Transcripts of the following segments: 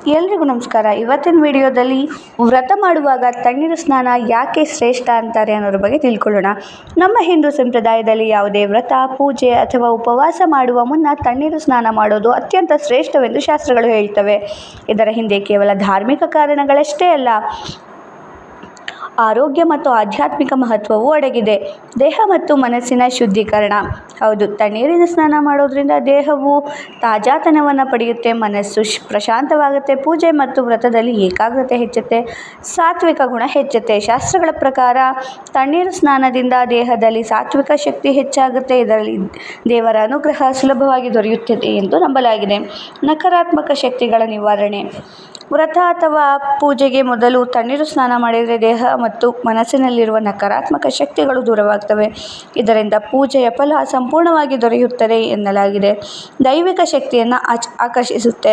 ಎಲ್ರಿಗೂ ನಮಸ್ಕಾರ. ಇವತ್ತಿನ ವಿಡಿಯೋದಲ್ಲಿ ವ್ರತ ಮಾಡುವಾಗ ತಣ್ಣೀರು ಸ್ನಾನ ಯಾಕೆ ಶ್ರೇಷ್ಠ ಅಂತಾರೆ ಅನ್ನೋದ್ರ ಬಗ್ಗೆ ತಿಳ್ಕೊಳ್ಳೋಣ. ನಮ್ಮ ಹಿಂದೂ ಸಂಪ್ರದಾಯದಲ್ಲಿ ಯಾವುದೇ ವ್ರತ, ಪೂಜೆ ಅಥವಾ ಉಪವಾಸ ಮಾಡುವ ಮುನ್ನ ತಣ್ಣೀರು ಸ್ನಾನ ಮಾಡೋದು ಅತ್ಯಂತ ಶ್ರೇಷ್ಠವೆಂದು ಶಾಸ್ತ್ರಗಳು ಹೇಳ್ತವೆ. ಇದರ ಹಿಂದೆ ಕೇವಲ ಧಾರ್ಮಿಕ ಕಾರಣಗಳಷ್ಟೇ ಅಲ್ಲ, ಆರೋಗ್ಯ ಮತ್ತು ಆಧ್ಯಾತ್ಮಿಕ ಮಹತ್ವವೂ ಅಡಗಿದೆ. ದೇಹ ಮತ್ತು ಮನಸ್ಸಿನ ಶುದ್ಧೀಕರಣ. ಹೌದು, ತಣ್ಣೀರಿನ ಸ್ನಾನ ಮಾಡೋದ್ರಿಂದ ದೇಹವು ತಾಜಾತನವನ್ನು ಪಡೆಯುತ್ತೆ, ಮನಸ್ಸು ಪ್ರಶಾಂತವಾಗುತ್ತೆ, ಪೂಜೆ ಮತ್ತು ವ್ರತದಲ್ಲಿ ಏಕಾಗ್ರತೆ ಹೆಚ್ಚುತ್ತೆ, ಸಾತ್ವಿಕ ಗುಣ ಹೆಚ್ಚುತ್ತೆ. ಶಾಸ್ತ್ರಗಳ ಪ್ರಕಾರ ತಣ್ಣೀರು ಸ್ನಾನದಿಂದ ದೇಹದಲ್ಲಿ ಸಾತ್ವಿಕ ಶಕ್ತಿ ಹೆಚ್ಚಾಗುತ್ತೆ, ಇದರಲ್ಲಿ ದೇವರ ಅನುಗ್ರಹ ಸುಲಭವಾಗಿ ದೊರೆಯುತ್ತದೆ ಎಂದು ನಂಬಲಾಗಿದೆ. ನಕಾರಾತ್ಮಕ ಶಕ್ತಿಗಳ ನಿವಾರಣೆ. ವ್ರತ ಅಥವಾ ಪೂಜೆಗೆ ಮೊದಲು ತಣ್ಣೀರು ಸ್ನಾನ ಮಾಡಿದರೆ ದೇಹ ಮತ್ತು ಮನಸ್ಸಿನಲ್ಲಿರುವ ನಕಾರಾತ್ಮಕ ಶಕ್ತಿಗಳು ದೂರವಾಗ್ತವೆ. ಇದರಿಂದ ಪೂಜೆಯ ಫಲ ಸಂಪೂರ್ಣವಾಗಿ ದೊರೆಯುತ್ತದೆ ಎನ್ನಲಾಗಿದೆ. ದೈವಿಕ ಶಕ್ತಿಯನ್ನು ಆಕರ್ಷಿಸುತ್ತೆ.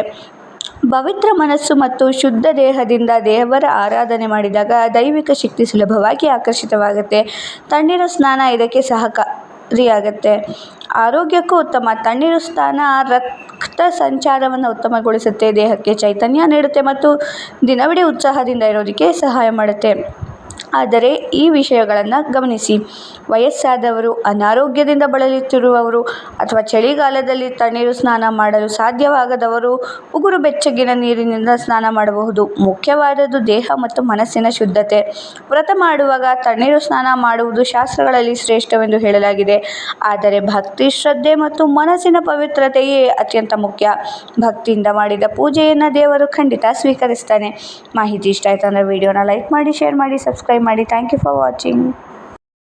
ಪವಿತ್ರ ಮನಸ್ಸು ಮತ್ತು ಶುದ್ಧ ದೇಹದಿಂದ ದೇವರ ಆರಾಧನೆ ಮಾಡಿದಾಗ ದೈವಿಕ ಶಕ್ತಿ ಸುಲಭವಾಗಿ ಆಕರ್ಷಿತವಾಗುತ್ತೆ. ತಣ್ಣೀರು ಸ್ನಾನ ಇದಕ್ಕೆ ಸಹಕಾರಿಯಾಗುತ್ತೆ. ಆರೋಗ್ಯಕ್ಕೂ ಉತ್ತಮ. ತಣ್ಣೀರು ಸ್ನಾನ ರಕ್ತ ಸಂಚಾರವನ್ನು ಉತ್ತಮಗೊಳಿಸುತ್ತೆ, ದೇಹಕ್ಕೆ ಚೈತನ್ಯ ನೀಡುತ್ತೆ ಮತ್ತು ದಿನವಿಡೀ ಉತ್ಸಾಹದಿಂದ ಇರೋದಕ್ಕೆ ಸಹಾಯ ಮಾಡುತ್ತೆ. ಆದರೆ ಈ ವಿಷಯಗಳನ್ನು ಗಮನಿಸಿ. ವಯಸ್ಸಾದವರು, ಅನಾರೋಗ್ಯದಿಂದ ಬಳಲುತ್ತಿರುವವರು ಅಥವಾ ಚಳಿಗಾಲದಲ್ಲಿ ತಣ್ಣೀರು ಸ್ನಾನ ಮಾಡಲು ಸಾಧ್ಯವಾಗದವರು ಉಗುರು ಬೆಚ್ಚಗಿನ ನೀರಿನಿಂದ ಸ್ನಾನ ಮಾಡಬಹುದು. ಮುಖ್ಯವಾದದ್ದು ದೇಹ ಮತ್ತು ಮನಸ್ಸಿನ ಶುದ್ಧತೆ. ವ್ರತ ಮಾಡುವಾಗ ತಣ್ಣೀರು ಸ್ನಾನ ಮಾಡುವುದು ಶಾಸ್ತ್ರಗಳಲ್ಲಿ ಶ್ರೇಷ್ಠವೆಂದು ಹೇಳಲಾಗಿದೆ. ಆದರೆ ಭಕ್ತಿ, ಶ್ರದ್ಧೆ ಮತ್ತು ಮನಸ್ಸಿನ ಪವಿತ್ರತೆಯೇ ಅತ್ಯಂತ ಮುಖ್ಯ. ಭಕ್ತಿಯಿಂದ ಮಾಡಿದ ಪೂಜೆಯನ್ನು ದೇವರು ಖಂಡಿತ ಸ್ವೀಕರಿಸ್ತಾನೆ. ಮಾಹಿತಿ ಇಷ್ಟ ಆಯ್ತು ಅಂದರೆ ವಿಡಿಯೋನ ಲೈಕ್ ಮಾಡಿ, ಶೇರ್ ಮಾಡಿ, ಸಬ್ಸ್ಕ್ರೈಬ್ ಮಾಡಿ. Thank you for watching.